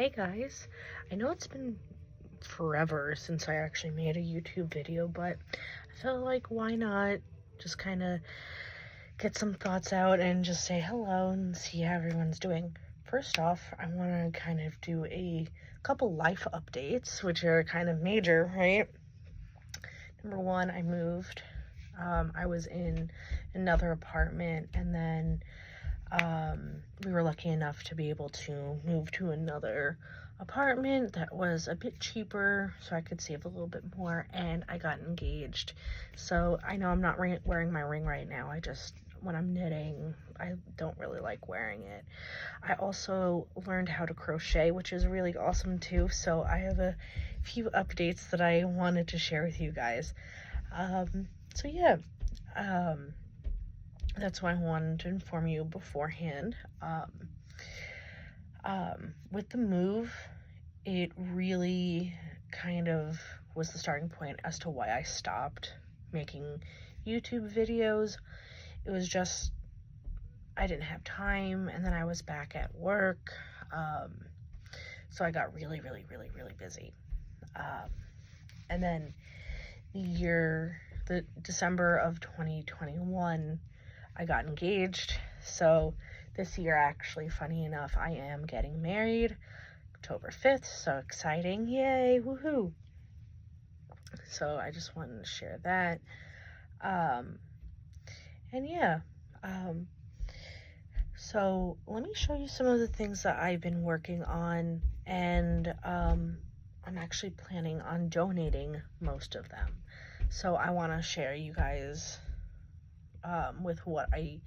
Hey guys, I know it's been forever since I actually made a YouTube video, but I felt like why not just kind of get some thoughts out and just say hello and see how everyone's doing. First off, I want to kind of do a couple life updates, which are kind of major, right? Number one, I moved. I was in another apartment, and then we were lucky enough to be able to move to another apartment that was a bit cheaper so I could save a little bit more, and I got engaged. So I know I'm not wearing my ring right now. When I'm knitting, I don't really like wearing it. I also learned how to crochet, which is really awesome too. So I have a few updates that I wanted to share with you guys. So yeah, that's why I wanted to inform you beforehand. With the move, it really kind of was the starting point as to why I stopped making YouTube videos. It was just, I didn't have time, and then I was back at work, so I got really busy. And then the December of 2021, I got engaged. So this year, actually, funny enough, I am getting married October 5th. So exciting. Yay. Woohoo. So I just wanted to share that. And yeah. So let me show you some of the things that I've been working on, and I'm actually planning on donating most of them. So I want to share you guys with what I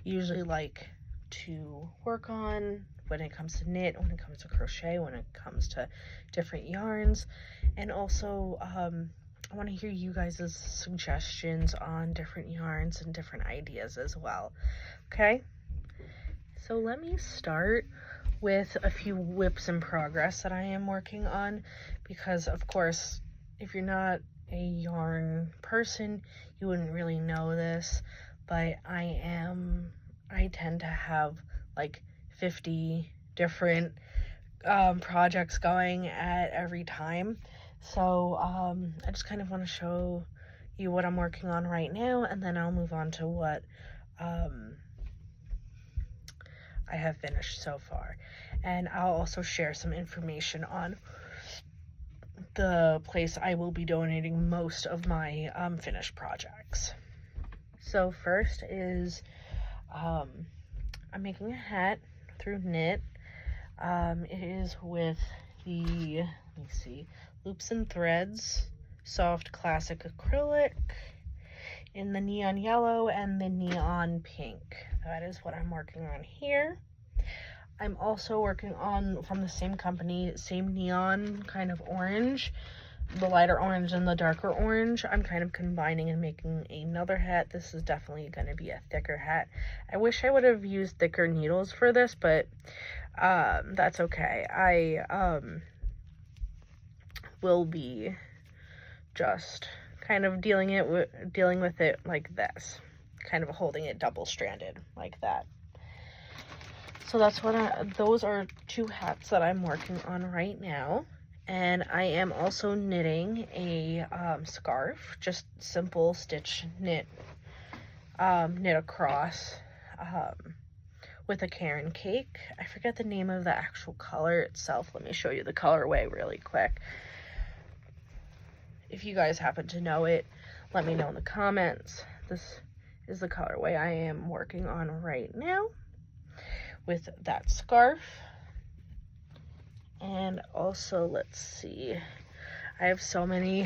usually like to work on when it comes to knit, when it comes to crochet, when it comes to different yarns. And also I want to hear you guys' suggestions on different yarns and different ideas as well. Okay, so let me start with a few whips in progress that I am working on, because of course, if you're not a yarn person, you wouldn't really know this, but I tend to have like 50 different projects going at every time. So I just kind of want to show you what I'm working on right now, and then I'll move on to what I have finished so far. And I'll also share some information on the place I will be donating most of my finished projects. So first is I'm making a hat through knit. It is with the, let me see, Loops and Threads soft classic acrylic in the neon yellow and the neon pink. That is what I'm working on here. I'm also working on, from the same company, same neon kind of orange, the lighter orange and the darker orange. I'm kind of combining and making another hat. This is definitely going to be a thicker hat. I wish I would have used thicker needles for this, but that's okay. I will be just kind of dealing with it like this, kind of holding it double-stranded like that. So those are two hats that I'm working on right now. And I am also knitting a scarf, just simple stitch knit across with a Karen cake. I forget the name of the actual color itself. Let me show you the colorway really quick. If you guys happen to know it, let me know in the comments. This is the colorway I am working on right now with that scarf. And also, let's see, I have so many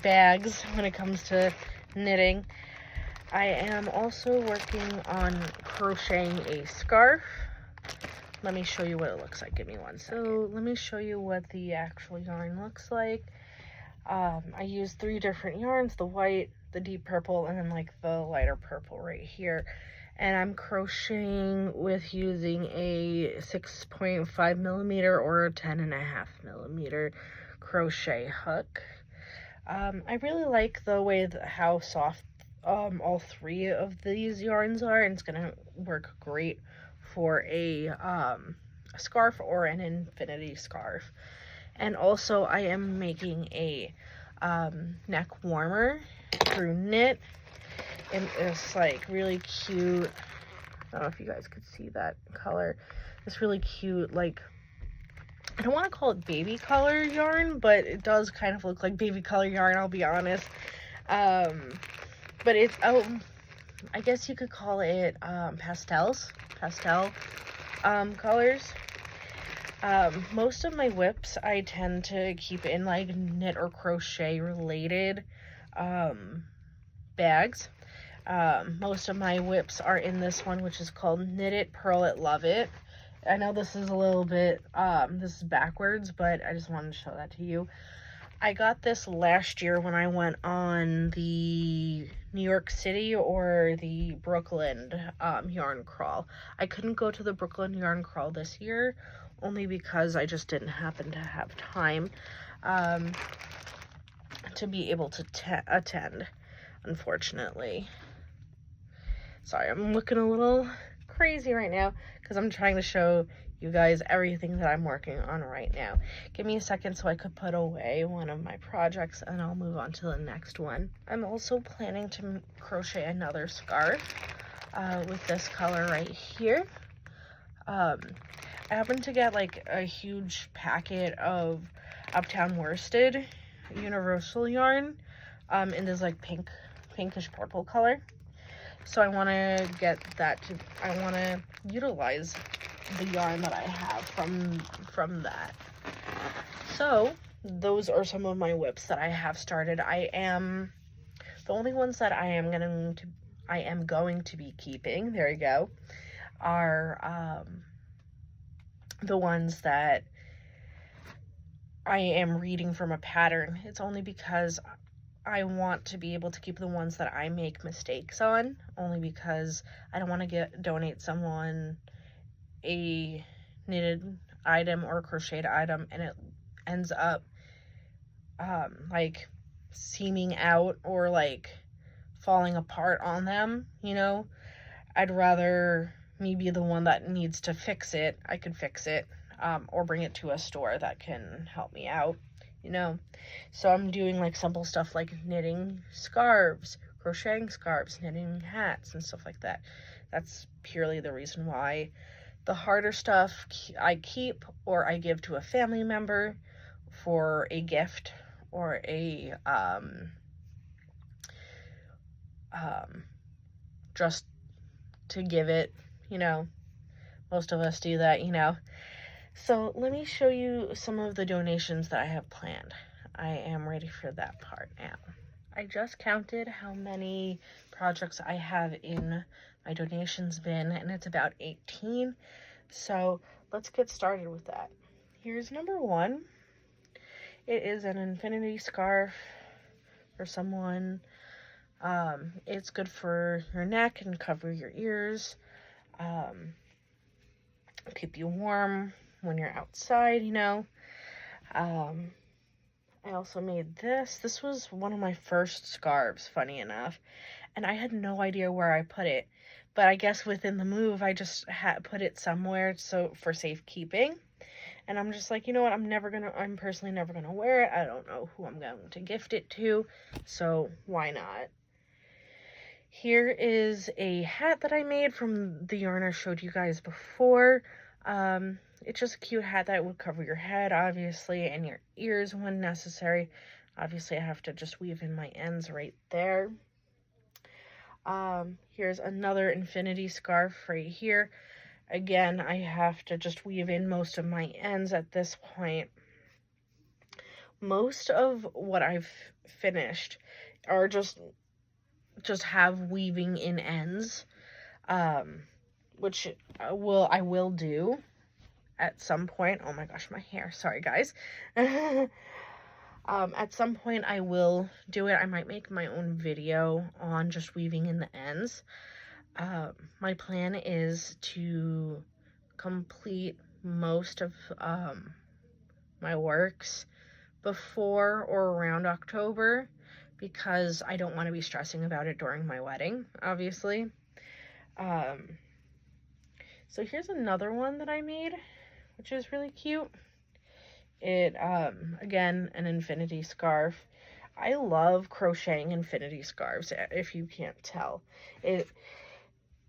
bags when it comes to knitting. I am also working on crocheting a scarf. Let me show you what it looks like. Give me one second. So let me show you what the actual yarn looks like. I used 3 different yarns, the white, the deep purple, and then like the lighter purple right here. And I'm crocheting with using a 6.5 millimeter or a 10.5 millimeter crochet hook. I really like the way how soft all 3 of these yarns are, and it's gonna work great for a scarf or an infinity scarf. And also I am making a neck warmer through knit, and it's like really cute. I don't know if you guys could see that color. It's really cute, like, I don't want to call it baby color yarn, but it does kind of look like baby color yarn, I'll be honest. But it's, I guess you could call it pastel colors. Most of my whips I tend to keep in like knit or crochet related bags. Most of my whips are in this one, which is called Knit It, Purl It, Love It. I know this is a little bit, this is backwards, but I just wanted to show that to you. I got this last year when I went on the New York City or the Brooklyn yarn crawl. I couldn't go to the Brooklyn yarn crawl this year, only because I just didn't happen to have time to be able to attend, unfortunately. Sorry, I'm looking a little crazy right now because I'm trying to show you guys everything that I'm working on right now. Give me a second so I could put away one of my projects and I'll move on to the next one. I'm also planning to crochet another scarf with this color right here. I happened to get like a huge packet of Uptown Worsted universal yarn in this like pinkish purple color. So I want to get that to, I want to utilize the yarn that I have from that. So those are some of my whips that I have started. The only ones that I am going to be keeping, there you go, are the ones that I am reading from a pattern. It's only because I want to be able to keep the ones that I make mistakes on, only because I don't want to donate someone a knitted item or a crocheted item and it ends up like seaming out or like falling apart on them, you know. I'd rather me be the one that needs to fix it. I could fix it or bring it to a store that can help me out, you know. So I'm doing like simple stuff like knitting scarves, crocheting scarves, knitting hats and stuff like that. That's purely the reason why. The harder stuff I keep or I give to a family member for a gift or a just to give it, you know. Most of us do that, you know. So let me show you some of the donations that I have planned. I am ready for that part now. I just counted how many projects I have in my donations bin, and it's about 18. So let's get started with that. Here's number 1. It is an infinity scarf for someone. It's good for your neck and cover your ears. Keep you warm when you're outside, you know. I also made this. This was one of my first scarves, funny enough, and I had no idea where I put it. But I guess within the move, I just put it somewhere so for safekeeping. And I'm just like, you know what? I'm personally never gonna wear it. I don't know who I'm going to gift it to, so why not? Here is a hat that I made from the yarn I showed you guys before. It's just a cute hat that would cover your head, obviously, and your ears when necessary. Obviously, I have to just weave in my ends right there. Here's another infinity scarf right here. Again, I have to just weave in most of my ends at this point. Most of what I've finished are just have weaving in ends, which I will do at some point. Oh my gosh, my hair. Sorry, guys. At some point I will do it. I might make my own video on just weaving in the ends. My plan is to complete most of my works before or around October, because I don't want to be stressing about it during my wedding, obviously. So here's another one that I made which is really cute. It, again, an infinity scarf. I love crocheting infinity scarves, if you can't tell.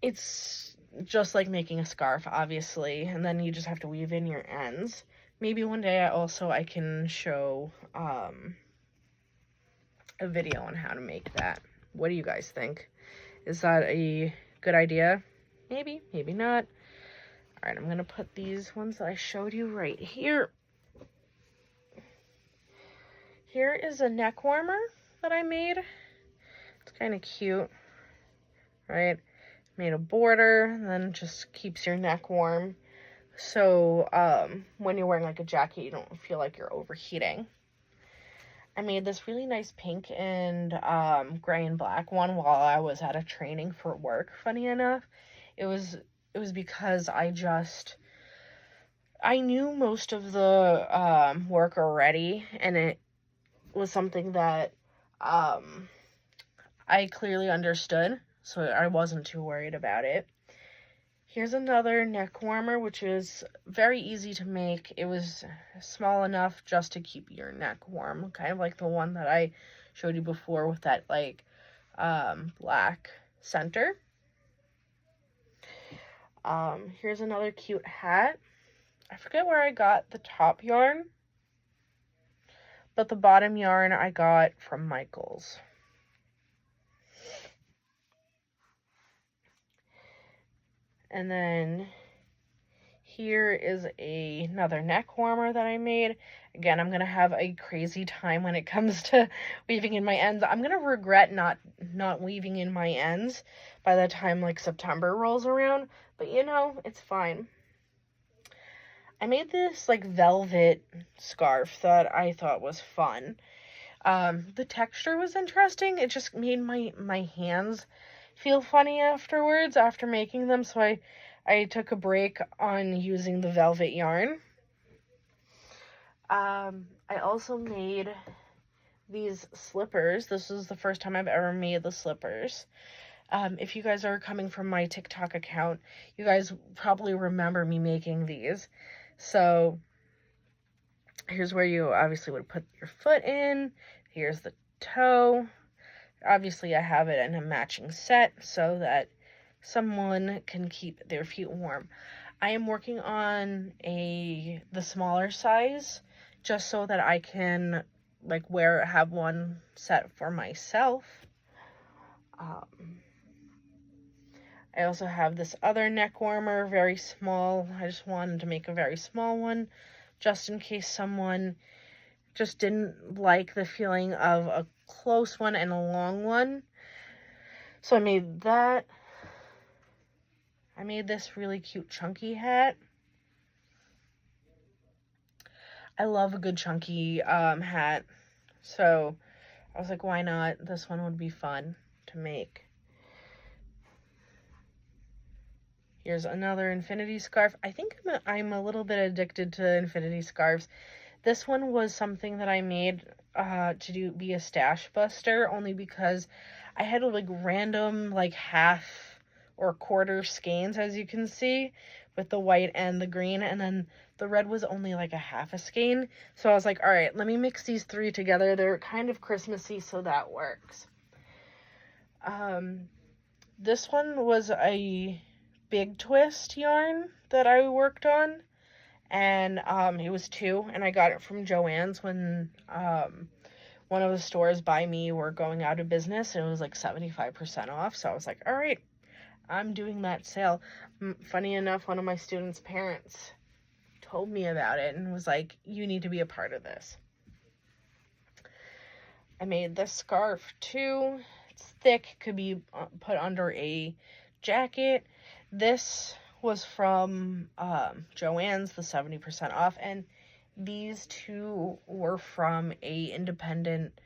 It's just like making a scarf, obviously, and then you just have to weave in your ends. Maybe one day I can show a video on how to make that. What do you guys think? Is that a good idea? Maybe, maybe not. All right, I'm gonna put these ones that I showed you right here. Here is a neck warmer that I made. It's kind of cute, right? Made a border, and then just keeps your neck warm. So when you're wearing like a jacket, you don't feel like you're overheating. I made this really nice pink and gray and black one while I was at a training for work. Funny enough, it was because I knew most of the work already, and it was something that I clearly understood, so I wasn't too worried about it. Here's another neck warmer, which is very easy to make. It was small enough just to keep your neck warm, kind of like the one that I showed you before with that like black center. Here's another cute hat. I forget where I got the top yarn, but the bottom yarn I got from Michael's. And then here is another neck warmer that I made. Again, I'm going to have a crazy time when it comes to weaving in my ends. I'm going to regret not weaving in my ends by the time like September rolls around, but you know, it's fine. I made this like velvet scarf that I thought was fun. The texture was interesting. It just made my hands feel funny afterwards after making them, so I took a break on using the velvet yarn. I also made these slippers. This is the first time I've ever made the slippers. If you guys are coming from my TikTok account, you guys probably remember me making these. So here's where you obviously would put your foot in. Here's the toe. Obviously, I have it in a matching set so that someone can keep their feet warm. I am working on the smaller size just so that I can like have one set for myself. I also have this other neck warmer, very small. I just wanted to make a very small one just in case someone just didn't like the feeling of a close one and a long one. So I made that. I made this really cute chunky hat. I love a good chunky hat. So I was like, why not? This one would be fun to make. Here's another infinity scarf. I think I'm a little bit addicted to infinity scarves. This one was something that I made to be a stash buster, only because I had like random like half or quarter skeins, as you can see, with the white and the green, and then the red was only like a half a skein. So I was like, all right, let me mix these three together. They're kind of Christmassy, so that works. This one was a big twist yarn that I worked on, and it was 2, and I got it from Joann's when one of the stores by me were going out of business, and it was like 75% off. So I was like, all right, I'm doing that sale. Funny enough, one of my students' parents told me about it and was like, you need to be a part of this. I made this scarf too. It's thick, could be put under a jacket. This was from Joann's, the 70% off, and these two were from a independent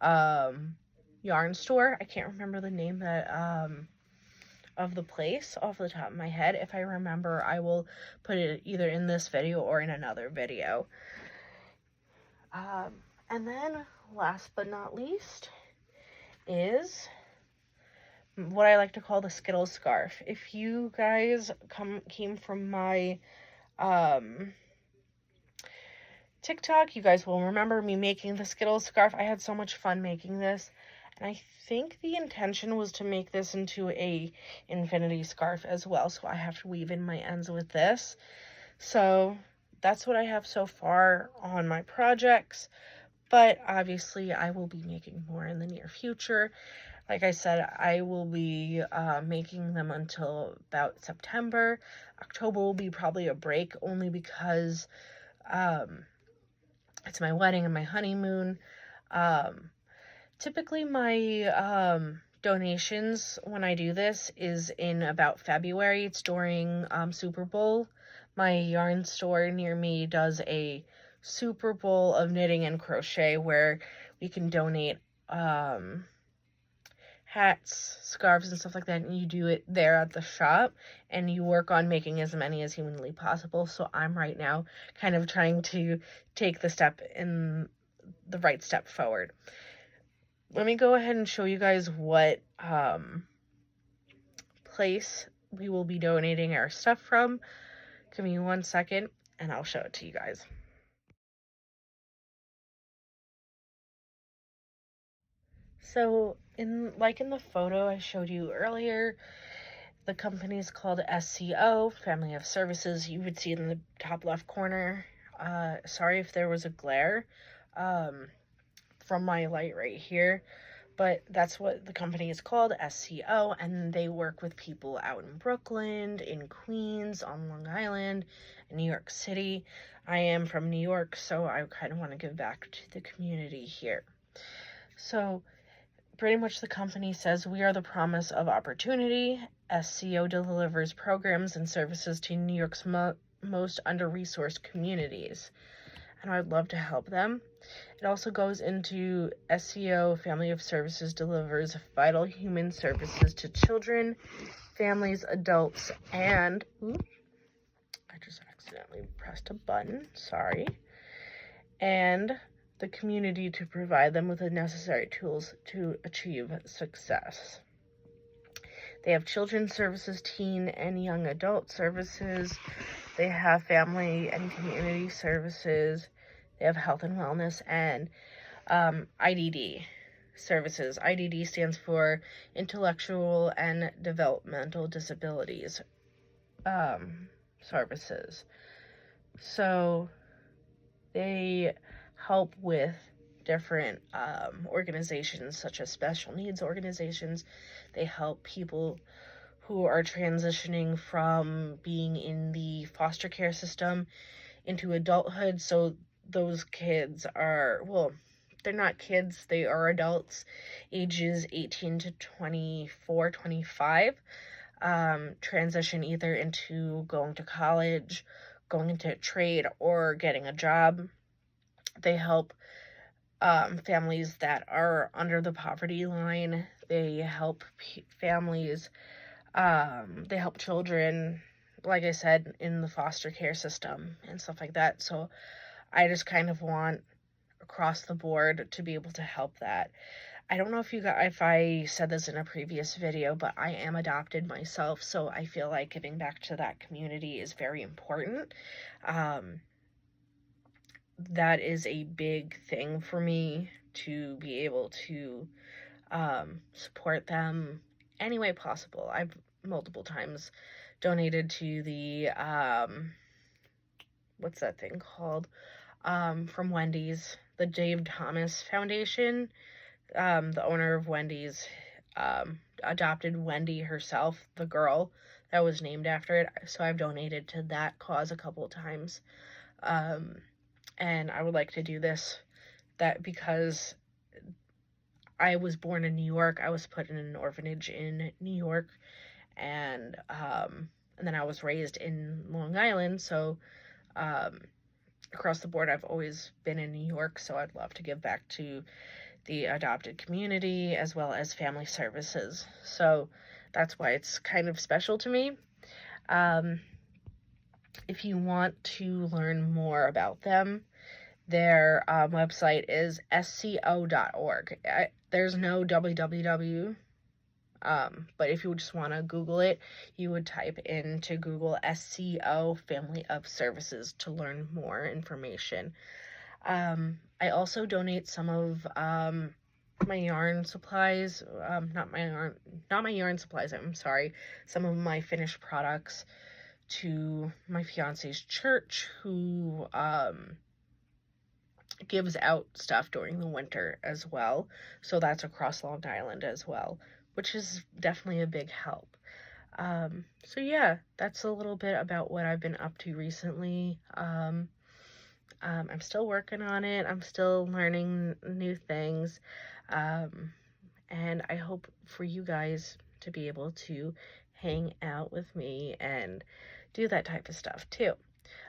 yarn store. I can't remember the name of the place off the top of my head. If I remember, I will put it either in this video or in another video. And then last but not least is what I like to call the Skittles scarf. If you guys came from my TikTok, you guys will remember me making the Skittles scarf. I had so much fun making this. And I think the intention was to make this into a infinity scarf as well. So I have to weave in my ends with this. So that's what I have so far on my projects. But obviously I will be making more in the near future. Like I said, I will be making them until about September. October will be probably a break, only because it's my wedding and my honeymoon. Typically my donations when I do this is in about February. It's during Super Bowl. My yarn store near me does a Super Bowl of knitting and crochet where we can donate hats, scarves, and stuff like that, and you do it there at the shop, and you work on making as many as humanly possible. So I'm right now kind of trying to take the right step forward. Let me go ahead and show you guys what place we will be donating our stuff from. Give me 1 second, and I'll show it to you guys. So, in the photo I showed you earlier, the company is called SCO, Family of Services. You would see it in the top left corner. Sorry if there was a glare from my light right here, but that's what the company is called, SCO, and they work with people out in Brooklyn, in Queens, on Long Island, in New York City. I am from New York, so I kind of want to give back to the community here. So pretty much the company says, we are the promise of opportunity. SCO delivers programs and services to New York's most under-resourced communities, and I'd love to help them. It also goes into SCO Family of Services delivers vital human services to children, families, adults, and I just accidentally pressed a button, sorry, and the community to provide them with the necessary tools to achieve success. They have children's services, teen and young adult services. They have family and community services. They have health and wellness and IDD services. IDD stands for Intellectual and Developmental Disabilities services. So they help with different organizations such as special needs organizations. They help people who are transitioning from being in the foster care system into adulthood. So those kids are, well, they're not kids, they are adults, ages 18 to 24, 25, transition either into going to college, going into a trade, or getting a job. They help families that are under the poverty line. They help families, they help children, like I said, in the foster care system and stuff like that. So I just kind of want across the board to be able to help that. I don't know if I said this in a previous video, but I am adopted myself, so I feel like giving back to that community is very important. That is a big thing for me, to be able to support them any way possible. I've multiple times donated to the what's that thing called, from Wendy's, the Dave Thomas Foundation. The owner of Wendy's adopted Wendy herself, the girl that was named after it, so I've donated to that cause a couple of times. And I would like to do that because I was born in New York. I was put in an orphanage in New York, and then I was raised in Long Island, so across the board I've always been in New York, so I'd love to give back to the adopted community as well as family services. So that's why it's kind of special to me. If you want to learn more about them, their website is sco.org. There's no www, but if you just want to Google it, you would type into Google SCO Family of Services to learn more information. I also donate some of my yarn supplies, not my yarn supplies, I'm sorry, some of my finished products to my fiance's church, who gives out stuff during the winter as well. So that's across Long Island as well, which is definitely a big help. So yeah, that's a little bit about what I've been up to recently. I'm still working on it. I'm still learning new things. And I hope for you guys to be able to hang out with me and do that type of stuff too.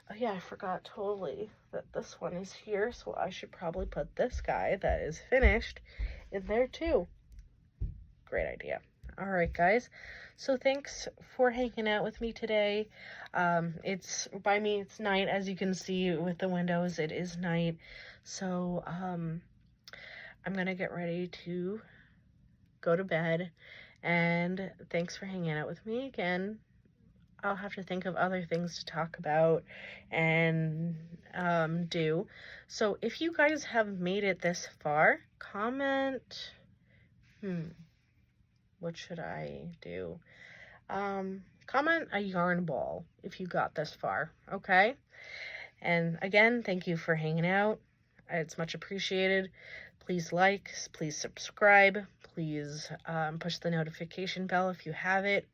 Oh yeah, I forgot totally that this one is here, so I should probably put this guy that is finished in there too. Great idea. All right, guys. So thanks for hanging out with me today. It's night, as you can see with the windows. It is night. So I'm gonna get ready to go to bed. And thanks for hanging out with me again. I'll have to think of other things to talk about and do. So if you guys have made it this far, comment. What should I do? Comment a yarn ball if you got this far, okay? And again, thank you for hanging out. It's much appreciated. Please like, please subscribe, please push the notification bell if you have it.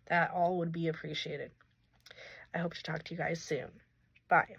That all would be appreciated. I hope to talk to you guys soon. Bye.